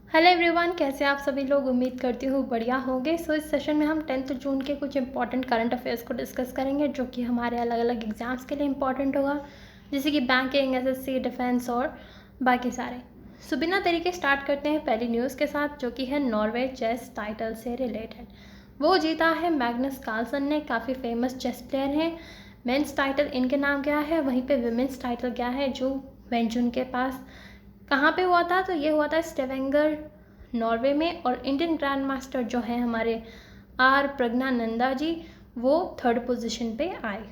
Hello everyone, कैसे आप सभी लोग। उम्मीद करती हूँ बढ़िया होंगे। इस सेशन में हम 10th जून के कुछ इंपॉर्टेंट करंट अफेयर्स को डिस्कस करेंगे जो कि हमारे अलग अलग एग्जाम्स के लिए इंपॉर्टेंट होगा, जैसे कि बैंकिंग, एसएससी, डिफेंस और बाकी सारे। सो बिना देरी के स्टार्ट करते हैं पहली न्यूज़ के साथ, जो कि है नॉर्वे चेस टाइटल से रिलेटेड। वो जीता है मैग्नस कार्लसन ने, काफ़ी फेमस चेस प्लेयर हैं। मेंस टाइटल इनके नाम क्या है, वहीं पे विमेंस टाइटल क्या है जो वेंजुन के पास। कहाँ पे हुआ था, तो ये हुआ था स्टेवेंगर नॉर्वे में। और इंडियन ग्रैंड मास्टर जो है हमारे आर प्रज्ञानंदा जी, वो 3rd पोजीशन पे आए।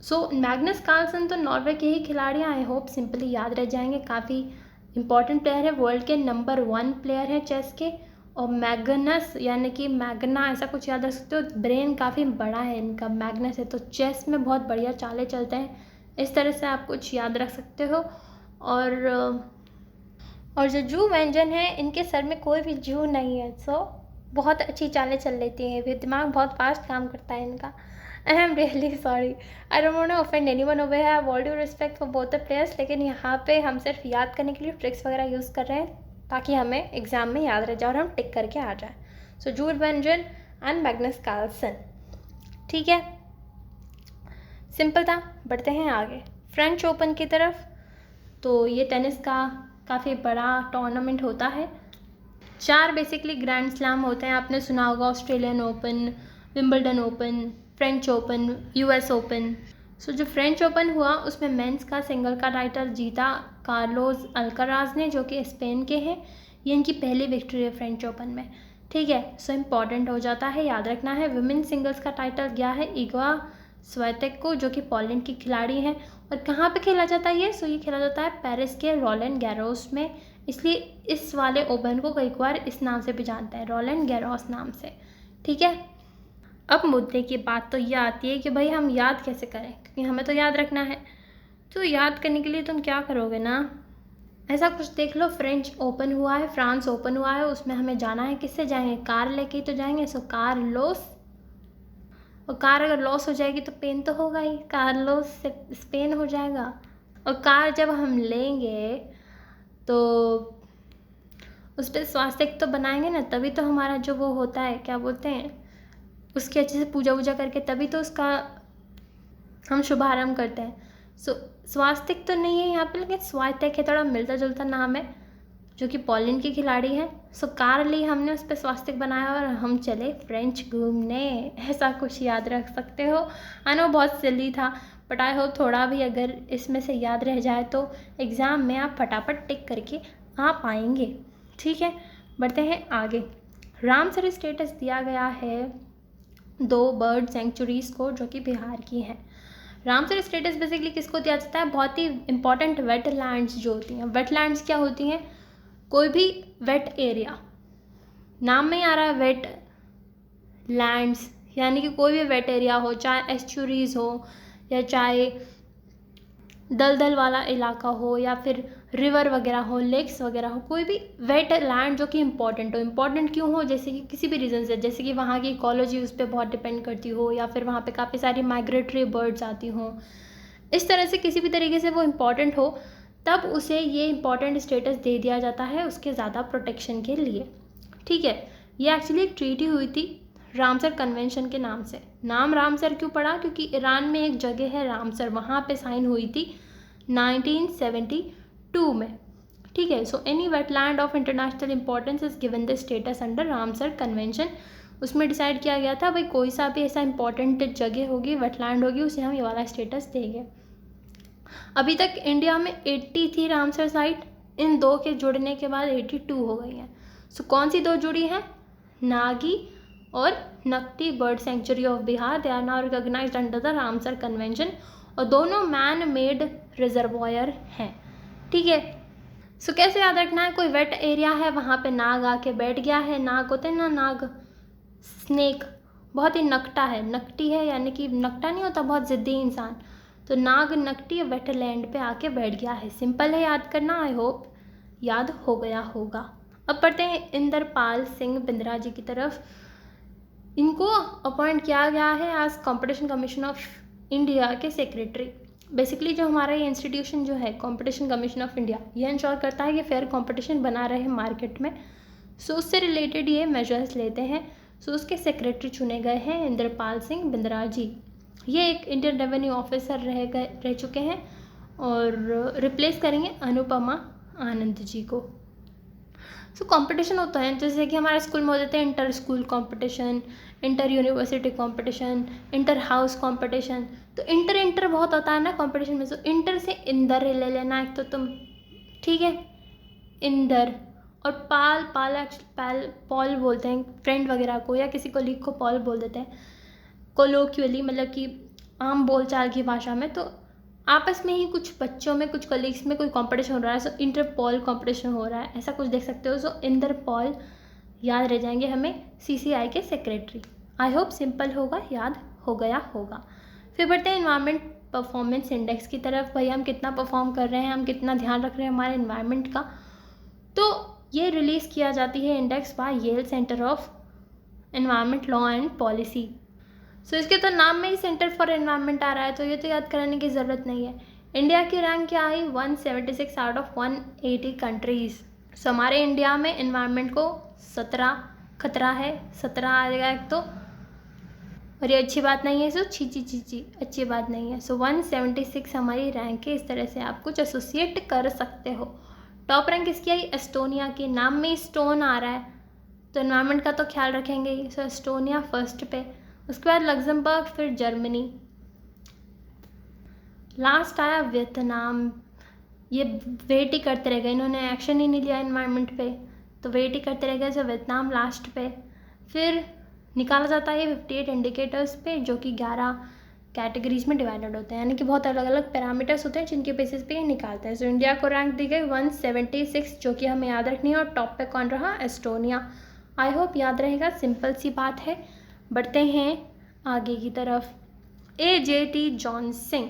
सो मैग्नस कार्लसन तो नॉर्वे के ही खिलाड़ी, आई होप सिंपली याद रह जाएंगे। काफ़ी इंपॉर्टेंट प्लेयर है, वर्ल्ड के नंबर 1 प्लेयर है चेस के। और मैग्नस यानी कि मैग्ना, ऐसा कुछ याद रख सकते हो। ब्रेन काफ़ी बड़ा है इनका, मैग्नस है, तो चेस में बहुत बढ़िया चालें चलते हैं। इस तरह से आप कुछ याद रख सकते हो। और जो जू व्यंजन है, इनके सर में कोई भी जू नहीं है। सो बहुत अच्छी चालें चल लेती हैं, फिर दिमाग बहुत फास्ट काम करता है इनका। And I am really sorry, I don't want to offend anyone over here. I have all due respect for both the players, लेकिन यहाँ पे हम सिर्फ याद करने के लिए ट्रिक्स वगैरह यूज़ कर रहे हैं ताकि हमें एग्जाम में याद रह जाए और हम टिक करके आ जाए। सो जू व्यंजन एंड मैग्नस कार्लसन, ठीक है, सिंपल था। बढ़ते हैं आगे फ्रेंच ओपन की तरफ। तो ये टेनिस का काफ़ी बड़ा टूर्नामेंट होता है। 4 बेसिकली ग्रैंड स्लैम होते हैं, आपने सुना होगा, Australian open, Wimbledon open, French open, US open. So जो फ्रेंच ओपन हुआ उसमें मेंस का सिंगल का टाइटल जीता कार्लोस अल्काराज ने, जो कि स्पेन के हैं। ये इनकी पहली विक्ट्री है फ्रेंच ओपन में, ठीक है। सो इम्पॉर्टेंट हो जाता है, याद रखना है। वुमेन सिंगल्स का टाइटल गया है इगा स्वेतेक को, जो कि पोलैंड की खिलाड़ी हैं। और कहाँ पे खेला जाता है ये, सो ये खेला जाता है पेरिस के रोलैंड गैरोस में। इसलिए इस वाले ओपन को कई बार इस नाम से भी जानते हैं, रोलैंड गैरोस नाम से, ठीक है। अब मुद्दे की बात तो ये आती है कि भाई हम याद कैसे करें, क्योंकि हमें तो याद रखना है। तो याद करने के लिए तुम क्या करोगे ना, ऐसा कुछ देख लो। फ्रेंच ओपन हुआ है, फ्रांस ओपन हुआ है, उसमें हमें जाना है, किससे जाएंगे, कार लेके ही तो जाएंगे। सो कार लोस, और कार अगर लॉस हो जाएगी तो पेन तो होगा ही, कार लॉस से स्पेन हो जाएगा। और कार जब हम लेंगे तो उस पर स्वास्थ्य तो बनाएंगे ना, तभी तो हमारा जो वो होता है, क्या बोलते हैं, उसकी अच्छे से पूजा वूजा करके तभी तो उसका हम शुभारंभ करते हैं। सो स्वास्तिक तो नहीं है यहाँ पे, लेकिन स्वातिक है, थोड़ा मिलता जुलता नाम है, जो कि पोलैंड की खिलाड़ी है। सो कार ली हमने, उस पर स्वास्तिक बनाया और हम चले फ्रेंच घूमने, ऐसा कुछ याद रख सकते हो। आई नो बहुत सिली था, बट आई होप थोड़ा भी अगर इसमें से याद रह जाए तो एग्ज़ाम में आप फटाफट टिक करके आ पाएंगे, ठीक है। बढ़ते हैं आगे। रामसर स्टेटस दिया गया है 2 बर्ड सेंचुरीज़ को, जो कि बिहार की हैं। रामसर स्टेटस बेसिकली किसको दिया जाता है, बहुत ही इंपॉर्टेंट वेटलैंड्स जो होती हैं। वेटलैंड्स क्या होती हैं, कोई भी वेट एरिया, नाम में ही आ रहा है वेट लैंड्स, यानी कि कोई भी वेट एरिया हो, चाहे एस्चुरीज हो या चाहे दलदल वाला इलाका हो या फिर रिवर वगैरह हो, लेक्स वगैरह हो, कोई भी वेट लैंड जो कि इम्पॉर्टेंट हो। इम्पॉर्टेंट क्यों हो, जैसे कि किसी भी रीज़न से, जैसे कि वहाँ की इकोलॉजी उस पर बहुत डिपेंड करती हो, या फिर वहाँ पे काफ़ी सारी माइग्रेटरी बर्ड्स आती हों, इस तरह से किसी भी तरीके से वो इम्पॉर्टेंट हो, तब उसे ये इम्पॉर्टेंट स्टेटस दे दिया जाता है उसके ज़्यादा प्रोटेक्शन के लिए, ठीक है। ये एक्चुअली एक ट्रीटी हुई थी रामसर कन्वेंशन के नाम से। नाम रामसर क्यों पड़ा, क्योंकि ईरान में एक जगह है रामसर, वहाँ पे साइन हुई थी 1972 में, ठीक है। So any wetland of international importance is given the status under Ramsar convention. उसमें डिसाइड किया गया था भाई कोई सा भी ऐसा इंपॉर्टेंट जगह होगी, वेटलैंड होगी, उसे हम ये वाला स्टेटस देंगे। अभी तक इंडिया में 80 थी रामसर साइट, इन 2 के जुड़ने के बाद 82 हो गई हैं। सो कौन सी 2 जुड़ी हैं, नागी और Nakti bird sanctuary of Bihar, they are now recognized under the Ramsar convention. और दोनों मैन मेड रिजर्वॉयर हैं, ठीक है। सो कैसे याद रखना है, कोई वेट एरिया है, वहाँ पे नाग आके बैठ गया है। नाग होते हैं ना, नाग स्नेक, बहुत ही नकटा है, नकटी है, यानी कि नकटा नहीं होता, बहुत ज़िद्दी इंसान। तो नाग नकटी वेटलैंड पे आके बैठ गया है, सिंपल है याद करना, आई होप याद हो गया होगा। अब पढ़ते हैं इंद्रपाल सिंह बिंद्रा जी की तरफ। इनको अपॉइंट किया गया है as competition commission of India के सेक्रेटरी। बेसिकली जो हमारा ये इंस्टीट्यूशन जो है कंपटीशन कमीशन ऑफ इंडिया, ये इंश्योर करता है कि फेयर कंपटीशन बना रहे मार्केट में। सो उससे रिलेटेड ये मेजर्स लेते हैं। सो उसके सेक्रेटरी चुने गए हैं इंद्रपाल सिंह बिंद्रा जी। ये एक इंडियन रेवेन्यू ऑफिसर रह चुके हैं और रिप्लेस करेंगे अनुपमा आनंद जी को। सो कंपटीशन होता है जैसे कि हमारे स्कूल में हो जाते हैं inter school competition, inter university competition, inter house competition. तो इंटर बहुत होता है ना कंपटीशन में। सो इंटर से इंदर ले लेना एक तो तुम, ठीक है, इंदर। और पॉल बोलते हैं फ्रेंड वगैरह को, या किसी कोलीग को पॉल बोल देते हैं कोलोक्युअली, मतलब कि आम बोलचाल की भाषा में। तो आपस में ही कुछ बच्चों में, कुछ कलीग्स में कोई कंपटीशन हो रहा है, सो इंटर पॉल कंपटीशन हो रहा है, ऐसा कुछ देख सकते हो। सो इंदर पॉल याद रह जाएंगे हमें CCI के सेक्रेटरी। आई होप सिंपल होगा, याद हो गया होगा। फिर बढ़ते हैं इन्वायरमेंट परफॉर्मेंस इंडेक्स की तरफ। भाई हम कितना परफॉर्म कर रहे हैं, हम कितना ध्यान रख रहे हैं हमारे इन्वायरमेंट का। तो ये रिलीज़ किया जाती है index by Yale center of environment law and policy. So इसके तो नाम में ही सेंटर फॉर एनवायरनमेंट आ रहा है, तो ये तो याद कराने की ज़रूरत नहीं है। इंडिया की रैंक क्या आई, 176 आउट ऑफ 180 कंट्रीज़। सो हमारे इंडिया में एनवायरनमेंट को 17 खतरा है, 17 आ जाएगा एक तो, और ये अच्छी बात नहीं है। सो छी अच्छी बात नहीं है। सो 176 हमारी रैंक है। इस तरह से आप कुछ एसोसिएट कर सकते हो। टॉप रैंक किसकी आई, एस्टोनिया की। नाम में स्टोन आ रहा है तो एनवायरनमेंट का तो ख्याल रखेंगे ही। सो एस्टोनिया फर्स्ट पे, उसके बाद लग्जमबर्ग, फिर जर्मनी, लास्ट आया वियतनाम। ये वेट ही करते रह गए, इन्होंने एक्शन ही नहीं लिया एनवायरनमेंट पे, तो वेट ही करते रह गए। सो वियतनाम लास्ट पे। फिर निकाला जाता है 58 इंडिकेटर्स पे, जो कि 11 कैटेगरीज में डिवाइडेड होते हैं, यानी कि बहुत अलग अलग पैरामीटर्स होते हैं जिनके बेसिस पे ये निकालते हैं। सो इंडिया को रैंक दी गई 176, जो कि हमें याद रखनी है। और टॉप पे कौन रहा, एस्टोनिया। आई होप याद रहेगा, सिंपल सी बात है। बढ़ते हैं आगे की तरफ। AJT जॉनसन,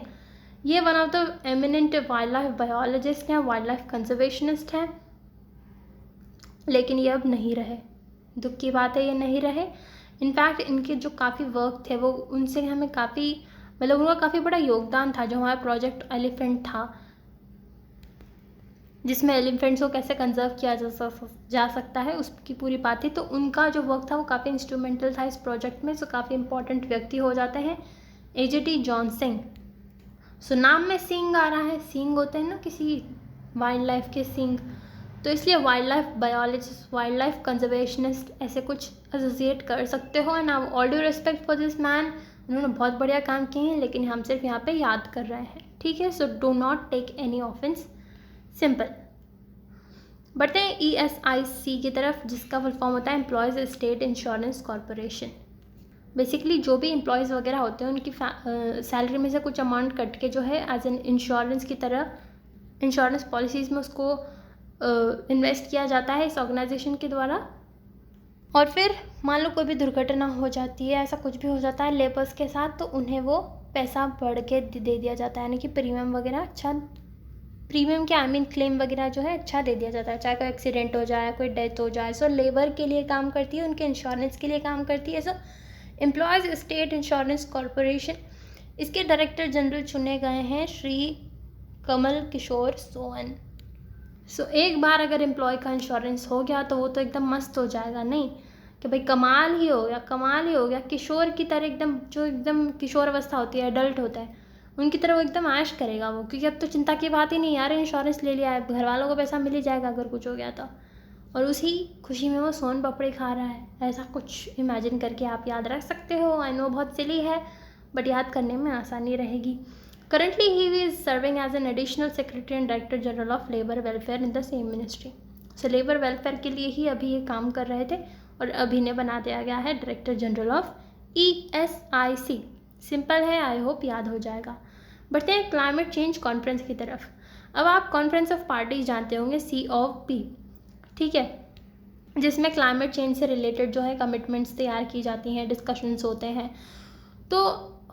ये one of the eminent wild life biologist हैं, वाइल्ड लाइफ कंजर्वेशनिस्ट हैं, लेकिन ये अब नहीं रहे। दुख की बात है, ये नहीं रहे। इनफैक्ट इनके जो काफ़ी वर्क थे वो, उनसे हमें काफ़ी, मतलब उनका काफ़ी बड़ा योगदान था। जो हमारा प्रोजेक्ट एलिफेंट था, जिसमें एलिफेंट्स को कैसे कंजर्व किया जा सकता है, उसकी पूरी बात थी। तो उनका जो वर्क था वो काफ़ी इंस्ट्रूमेंटल था इस प्रोजेक्ट में। सो काफ़ी इंपॉर्टेंट व्यक्ति हो जाते हैं AJT जॉनसन। सो नाम में सींग आ रहा है, सींग होते हैं ना किसी वाइल्ड लाइफ के सींग, तो इसलिए wild life biologist, wild life conservationist, ऐसे कुछ एसोसिएट कर सकते हो। And all due respect for this man, उन्होंने बहुत बढ़िया काम किए हैं, लेकिन हम सिर्फ यहाँ पे याद कर रहे हैं, ठीक है। So do not take any offence, simple. बढ़ते हैं ESIC की तरफ, जिसका फुल फॉर्म होता है employees state insurance corporation. Basically जो भी एम्प्लॉयज़ वगैरह होते हैं उनकी सैलरी में से कुछ अमाउंट कट के जो है एज एन इंश्योरेंस की तरह इंश्योरेंस पॉलिसीज़ में उसको इन्वेस्ट किया जाता है इस ऑर्गेनाइजेशन के द्वारा। और फिर मान लो कोई भी दुर्घटना हो जाती है, ऐसा कुछ भी हो जाता है लेबर्स के साथ, तो उन्हें वो पैसा बढ़ के दे दिया जाता है, यानी कि प्रीमियम वगैरह अच्छा, प्रीमियम के क्लेम वगैरह जो है अच्छा दे दिया जाता है, चाहे कोई एक्सीडेंट हो जाए, कोई डेथ हो जाए। सो लेबर के लिए काम करती है, उनके इंश्योरेंस के लिए काम करती है। सो एम्प्लॉयज़ स्टेट इंश्योरेंस कॉरपोरेशन, इसके डायरेक्टर जनरल चुने गए हैं श्री कमल किशोर सोन। सो एक बार अगर एम्प्लॉय का इंश्योरेंस हो गया तो वो तो एकदम मस्त हो जाएगा, नहीं कि भाई कमाल ही हो गया, कमाल ही हो गया। किशोर की तरह एकदम, जो एकदम किशोर अवस्था होती है, एडल्ट होता है, उनकी तरह वो एकदम ऐश करेगा वो, क्योंकि अब तो चिंता की बात ही नहीं यार, इंश्योरेंस ले लिया है, घर वालों को पैसा मिल ही जाएगा अगर कुछ हो गया तो। और उसी खुशी में वो सोन पापड़ी खा रहा है, ऐसा कुछ इमेजिन करके आप याद रख सकते हो। आई नो बहुत सिली है, बट याद करने में आसानी रहेगी। Currently, he is serving as an additional secretary and director general of labor welfare in the same ministry. So labor welfare के लिए ही अभी ये काम कर रहे थे, और अभी ने बना दिया गया है director general of ESIC। Simple है, आई होप याद हो जाएगा। बढ़ते हैं क्लाइमेट चेंज कॉन्फ्रेंस की तरफ। अब आप कॉन्फ्रेंस ऑफ पार्टीज जानते होंगे, COP, ठीक है, जिसमें क्लाइमेट चेंज से रिलेटेड जो है कमिटमेंट्स तैयार की जाती हैं, डिस्कशंस होते हैं। तो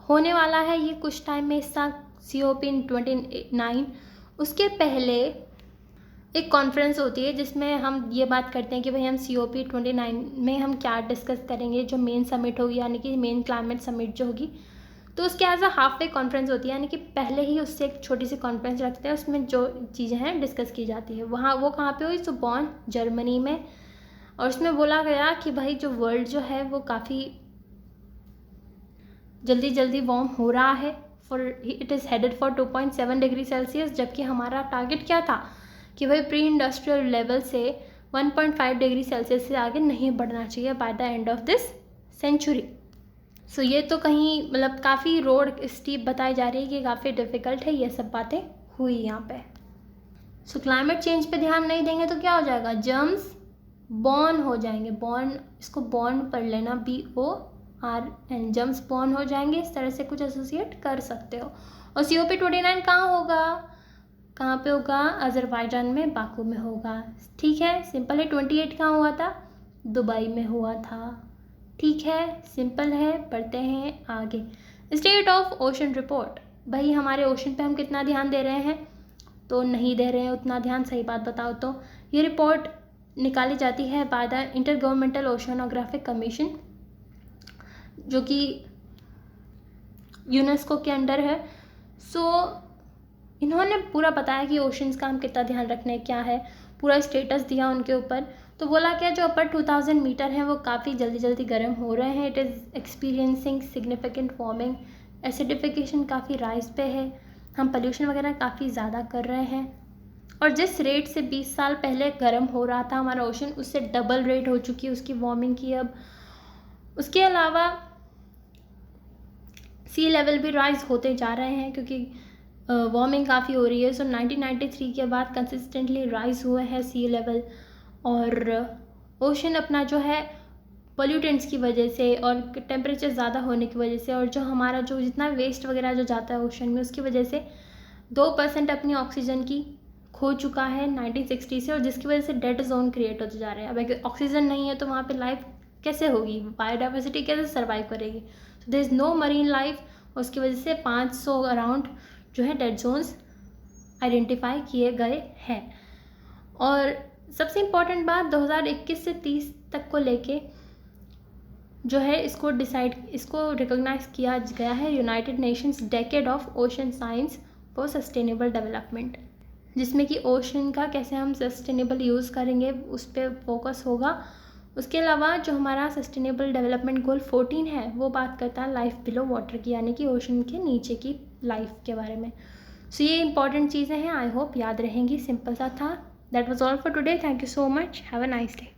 होने वाला है ये कुछ टाइम में, इस साल COP in 29। उसके पहले एक कॉन्फ्रेंस होती है जिसमें हम ये बात करते हैं कि भाई हम COP 29 में हम क्या डिस्कस करेंगे, जो मेन समिट होगी, यानी कि मेन क्लाइमेट समिट जो होगी। तो उसके as a halfway conference होती है, यानी कि पहले ही उससे एक छोटी सी कॉन्फ्रेंस रखते हैं, उसमें जो चीज़ें हैं डिस्कस की जाती है। वहाँ वो कहाँ पे हुई? तो बॉन, जर्मनी में। और उसमें बोला गया कि भाई जो वर्ल्ड जो है वो काफ़ी जल्दी जल्दी वार्म हो रहा है, for it is headed for 2.7 degree Celsius, जबकि हमारा टारगेट क्या था कि भाई प्री इंडस्ट्रियल लेवल से 1.5 डिग्री सेल्सियस से आगे नहीं बढ़ना चाहिए by the end of this century. So ये तो कहीं मतलब काफ़ी रोड स्टीप बताई जा रही है कि काफ़ी डिफ़िकल्ट है, ये सब बातें हुई यहाँ पे। सो क्लाइमेट चेंज पे ध्यान नहीं देंगे तो क्या हो जाएगा? जर्म्स बॉर्न हो जाएंगे। बॉर्न, इसको बॉर्न पढ़ लेना, BORN, जर्म्स बॉर्न हो जाएंगे। इस तरह से कुछ एसोसिएट कर सकते हो। और COP29 कहाँ होगा? कहाँ पे होगा? अजरबैजान में, बाकू में होगा। ठीक है, सिंपल है। 28 कहाँ हुआ था? दुबई में हुआ था। ठीक है, सिंपल है। पढ़ते हैं आगे। स्टेट ऑफ ओशन रिपोर्ट, भाई हमारे ओशन पे हम कितना ध्यान दे रहे हैं? तो नहीं दे रहे हैं उतना ध्यान, सही बात बताओ तो। ये रिपोर्ट निकाली जाती है by the inter governmental oceanographic commission, जो कि यूनेस्को के अंडर है। सो इन्होंने पूरा बताया कि ओशंस का हम कितना ध्यान रखना है, क्या है, पूरा स्टेटस दिया उनके ऊपर। तो बोला क्या, जो अपर 2000 मीटर हैं वो काफ़ी जल्दी जल्दी गर्म हो रहे हैं। It is experiencing significant warming, acidification काफ़ी राइज पे है, हम पोल्यूशन वगैरह काफ़ी ज़्यादा कर रहे हैं। और जिस रेट से 20 साल पहले गर्म हो रहा था हमारा ओशन, उससे डबल रेट हो चुकी है उसकी वार्मिंग की अब। उसके अलावा सी लेवल भी राइज होते जा रहे हैं, क्योंकि वार्मिंग काफ़ी हो रही है। सो 1993 के बाद कंसिस्टेंटली राइज हुआ है सी लेवल। और ओशन अपना जो है पोल्यूटेंट्स की वजह से और टेम्परेचर ज़्यादा होने की वजह से, और जो हमारा जो जितना वेस्ट वगैरह जो जाता है ओशन में, उसकी वजह से 2% अपनी ऑक्सीजन की खो चुका है 1960 से, और जिसकी वजह से डेड जोन क्रिएट होते जा रहे हैं। अब अगर ऑक्सीजन नहीं है तो वहाँ पे लाइफ कैसे होगी? बायोडाइवर्सिटी कैसे सर्वाइव करेगी? So there is no marine life. उसकी वजह से 500 अराउंड जो है डेड जोन्स आइडेंटिफाई किए गए हैं। और सबसे इम्पॉर्टेंट बात, 2021 से 30 तक को लेके जो है इसको रिकॉग्नाइज किया गया है United Nations decade of ocean science for sustainable development, जिसमें कि ओशन का कैसे हम सस्टेनेबल यूज़ करेंगे उस पर फोकस होगा। उसके अलावा जो हमारा सस्टेनेबल डेवलपमेंट गोल 14 है वो बात करता है लाइफ बिलो वाटर की, यानी कि ओशन के नीचे की लाइफ के बारे में। सो ये इंपॉर्टेंट चीज़ें हैं, आई होप याद रहेंगी। सिंपल सा था। That was all for today. Thank you so much. Have a nice day.